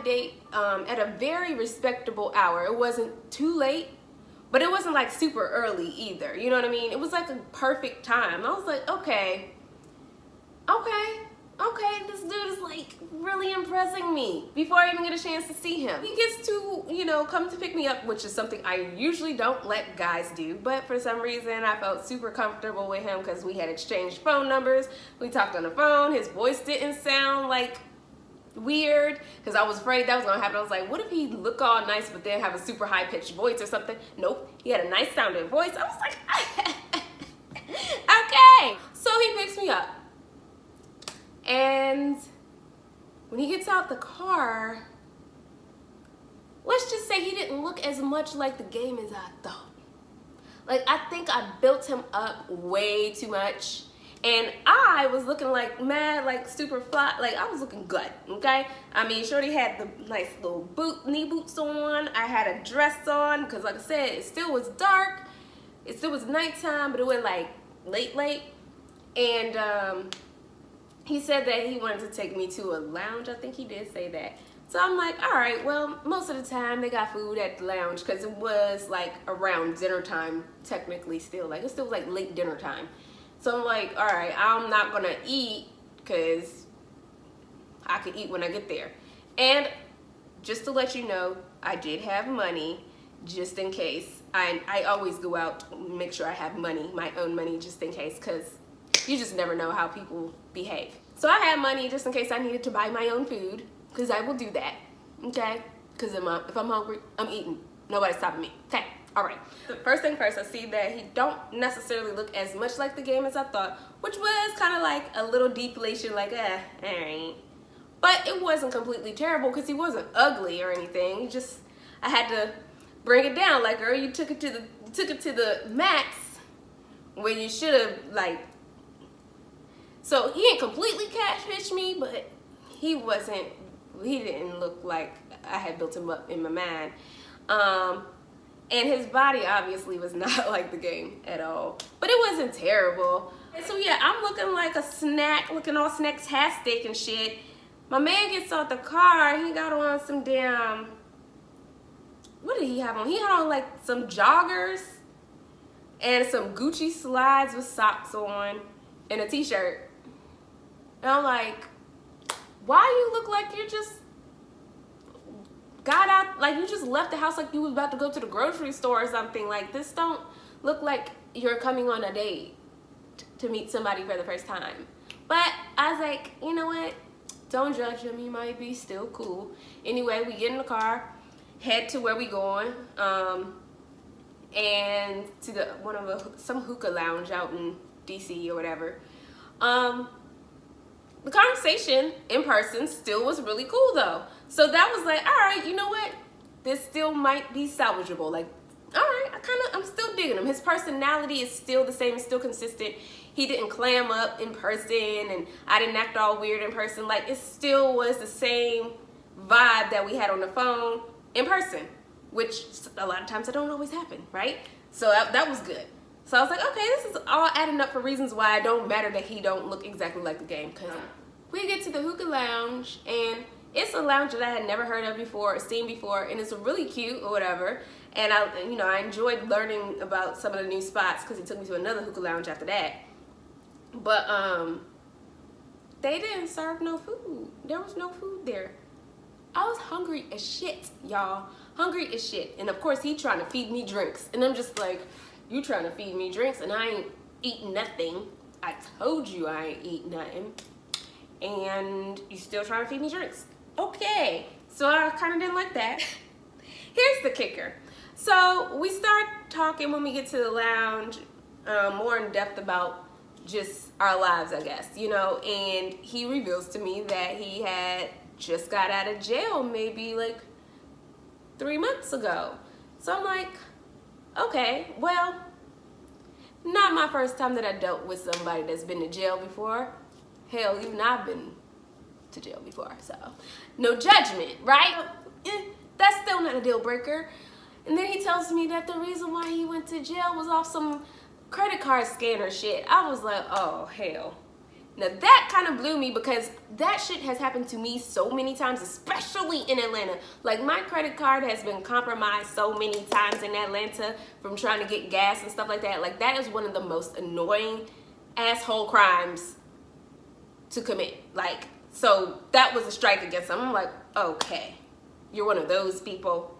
date at a very respectable hour. It wasn't too late, but it wasn't like super early either. You know what I mean? It was like a perfect time. I was like, okay, this dude is like really impressing me before I even get a chance to see him. He gets to, you know, come to pick me up, which is something I usually don't let guys do, but for some reason I felt super comfortable with him because we had exchanged phone numbers. We talked on the phone. His voice didn't sound like weird because I was afraid that was gonna happen. I was like, what if he look all nice but then have a super high-pitched voice or something? Nope, he had a nice sounding voice. I was like, okay. So he picks me up, and when he gets out the car, let's just say he didn't look as much like the game as I thought. Like, I think I built him up way too much. And I was looking like mad, like super fly, like I was looking good, okay? I mean, shorty had the nice little knee boots on. I had a dress on, because like I said, it still was dark. It still was nighttime, but it wasn't like late. And he said that he wanted to take me to a lounge. I think he did say that. So I'm like, all right, well, most of the time they got food at the lounge because it was like around dinner time, technically still. Like, it still was like late dinner time. So I'm like, all right, I'm not gonna eat because I could eat when I get there. And just to let you know, I did have money just in case. I always go out, make sure I have money, my own money, just in case, because you just never know how people behave. So I had money just in case I needed to buy my own food, because I will do that, okay? Because if I'm hungry, I'm eating. Nobody's stopping me, okay? All right, the first thing first, I see that he don't necessarily look as much like the game as I thought, which was kind of like a little deflation, like, all right. But it wasn't completely terrible because he wasn't ugly or anything. Just, I had to bring it down. Like, girl, you took it to the max when you should have, like. So he ain't completely catfished me, but he didn't look like I had built him up in my mind. And his body obviously was not like the game at all, but it wasn't terrible. And so yeah, I'm looking like a snack, looking all snack-tastic and shit. My man gets out the car, he got on some damn, what did he have on? He had on like some joggers and some Gucci slides with socks on and a t-shirt. And I'm like, why you look like you just got out, like you just left the house like you was about to go to the grocery store or something. Like, this don't look like you're coming on a date to meet somebody for the first time. But I was like, you know what? Don't judge him. He might be still cool. Anyway, we get in the car, head to where we going, and to the some hookah lounge out in DC or whatever. The conversation in person still was really cool though. So that was like, all right, you know what? This still might be salvageable. Like, all right, I'm still digging him. His personality is still the same, still consistent. He didn't clam up in person and I didn't act all weird in person. Like, it still was the same vibe that we had on the phone in person, which a lot of times that don't always happen, right? So that was good. So I was like, okay, this is all adding up for reasons why it don't matter that he don't look exactly like the game. Cause we get to the hookah lounge, and it's a lounge that I had never heard of before or seen before, and it's really cute or whatever. And I enjoyed learning about some of the new spots because he took me to another hookah lounge after that. But they didn't serve no food. There was no food there. I was hungry as shit, y'all. Hungry as shit. And of course, he trying to feed me drinks, and I'm just like, you trying to feed me drinks and I ain't eating nothing. I told you I ain't eat nothing. And you still trying to feed me drinks. Okay. So I kind of didn't like that. Here's the kicker. So we start talking when we get to the lounge, more in depth about just our lives, I guess, you know, and he reveals to me that he had just got out of jail maybe like 3 months ago. So I'm like, okay, well, not my first time that I dealt with somebody that's been to jail before. Hell, even I've been to jail before, so no judgment, right? That's still not a deal breaker. And then he tells me that the reason why he went to jail was off some credit card scanner shit. I was like, oh, hell. Now that kind of blew me because that shit has happened to me so many times, especially in Atlanta. Like my credit card has been compromised so many times in Atlanta from trying to get gas and stuff like that. Like that is one of the most annoying asshole crimes to commit. Like, so that was a strike against him. I'm like, okay, you're one of those people.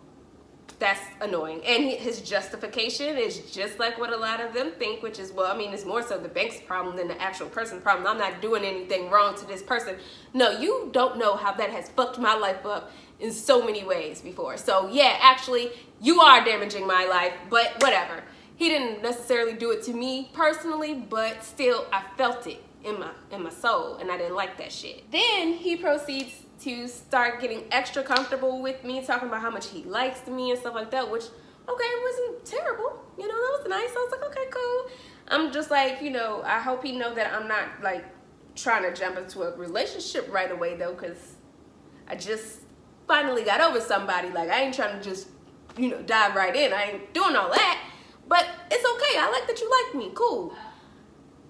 That's annoying. And his justification is just like what a lot of them think, which is, well, I mean, it's more so the bank's problem than the actual person's problem. I'm not doing anything wrong to this person. No, you don't know how that has fucked my life up in so many ways before. So yeah, actually, you are damaging my life, but whatever. He didn't necessarily do it to me personally, but still, I felt it in my soul, and I didn't like that shit. Then he proceeds to start getting extra comfortable with me, talking about how much he likes me and stuff like that, which, okay, wasn't terrible. You know, that was nice. I was like, okay, cool. I'm just like, you know, I hope he know that I'm not, like, trying to jump into a relationship right away, though, because I just finally got over somebody. Like, I ain't trying to just, you know, dive right in. I ain't doing all that. But it's okay. I like that you like me. Cool.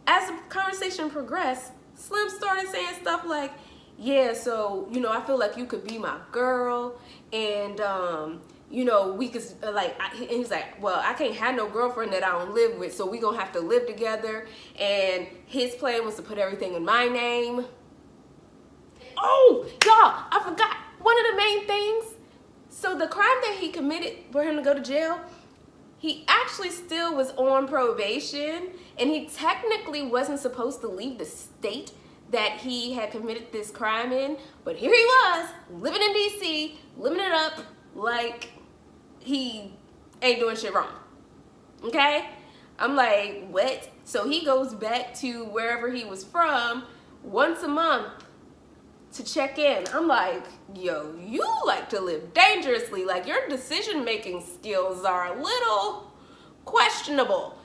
As the conversation progressed, Slim started saying stuff like, yeah, so, you know, I feel like you could be my girl, and, you know, we could, like, and he's like, well, I can't have no girlfriend that I don't live with, so we gonna have to live together, and his plan was to put everything in my name. Oh, y'all, I forgot one of the main things. So the crime that he committed for him to go to jail, he actually still was on probation, and he technically wasn't supposed to leave the state that he had committed this crime in, but here he was, living in DC, living it up like he ain't doing shit wrong, okay? I'm like, what? So he goes back to wherever he was from once a month to check in. I'm like, yo, you like to live dangerously. Like, your decision-making skills are a little questionable.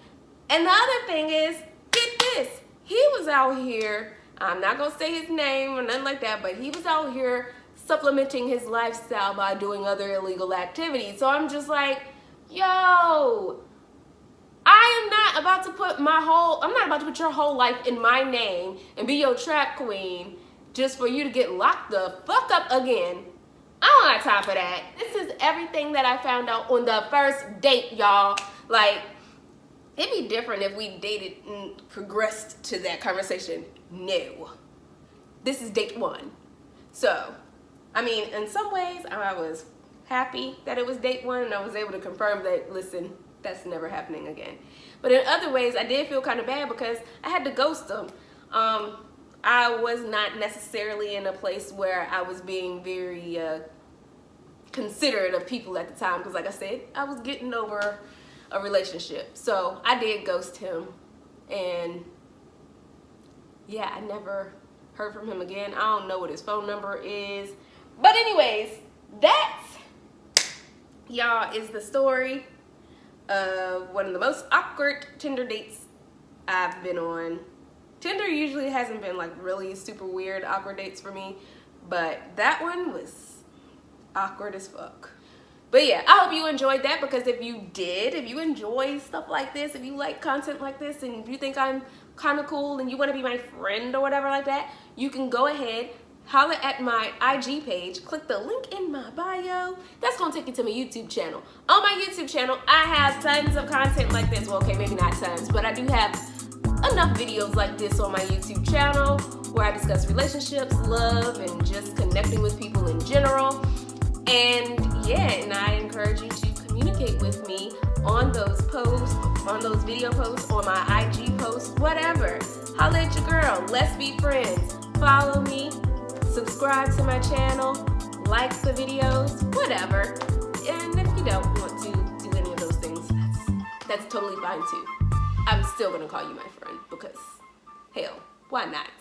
And the other thing is, get this, he was out here, I'm not gonna say his name or nothing like that, but he was out here supplementing his lifestyle by doing other illegal activities. So I'm just like, yo, I am not about to put I'm not about to put your whole life in my name and be your trap queen just for you to get locked the fuck up again. I don't have time for that. This is everything that I found out on the first date, y'all. Like, it'd be different if we dated and progressed to that conversation. No. This is date one. So, I mean, in some ways, I was happy that it was date one, and I was able to confirm that, listen, that's never happening again. But in other ways, I did feel kind of bad because I had to ghost him. I was not necessarily in a place where I was being very considerate of people at the time, because like I said, I was getting over a relationship. So I did ghost him, and yeah, I never heard from him again. I don't know what his phone number is. But anyways, that, y'all, is the story of one of the most awkward Tinder dates I've been on. Tinder usually hasn't been like really super weird awkward dates for me, but that one was awkward as fuck. But yeah, I hope you enjoyed that, because if you did, if you enjoy stuff like this, if you like content like this, and if you think I'm kind of cool and you want to be my friend or whatever like that, you can go ahead, holler at my IG page, click the link in my bio. That's going to take you to my YouTube channel. On my YouTube channel, I have tons of content like this. Well, okay, maybe not tons, but I do have enough videos like this on my YouTube channel where I discuss relationships, love, and just connecting with people in general. And yeah, and I encourage you to communicate with me on those posts, on those video posts, on my IG posts, whatever. Holla at your girl. Let's be friends. Follow me, subscribe to my channel, like the videos, whatever. And if you don't want to do any of those things, that's totally fine too. I'm still gonna call you my friend, because hell, why not?